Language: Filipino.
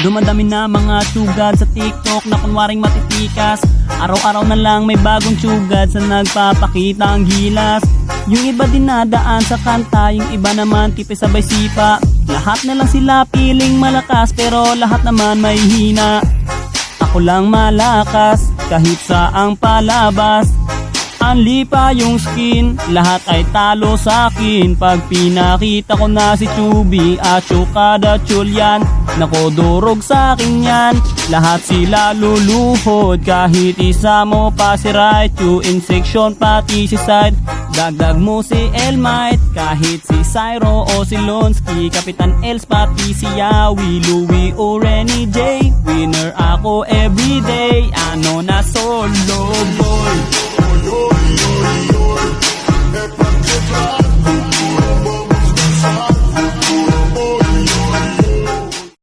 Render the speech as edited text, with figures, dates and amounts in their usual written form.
Dumadami na mga sugad sa TikTok na kunwaring matitikas. Araw-araw na lang may bagong sugad sa nagpapakita ang gilas. Yung iba dinadaan sa kanta, yung iba naman tipis sabay sipa. Lahat na lang sila piling malakas pero lahat naman may hina. Ako lang malakas kahit saang palabas. Anli pa yung skin, lahat ay talo sa akin. Pag pinakita ko na si Chubby at Chukada Chulyan, nako durog sa akin yan. Lahat sila luluhod, kahit isa mo pa si Raichu. In section pati si Side, dagdag mo si Elmite. Kahit si Cyro o si Lonsky, Kapitan Els pati si Yawi, Louie o Renny J. Winner ako everyday, ano na solo boy.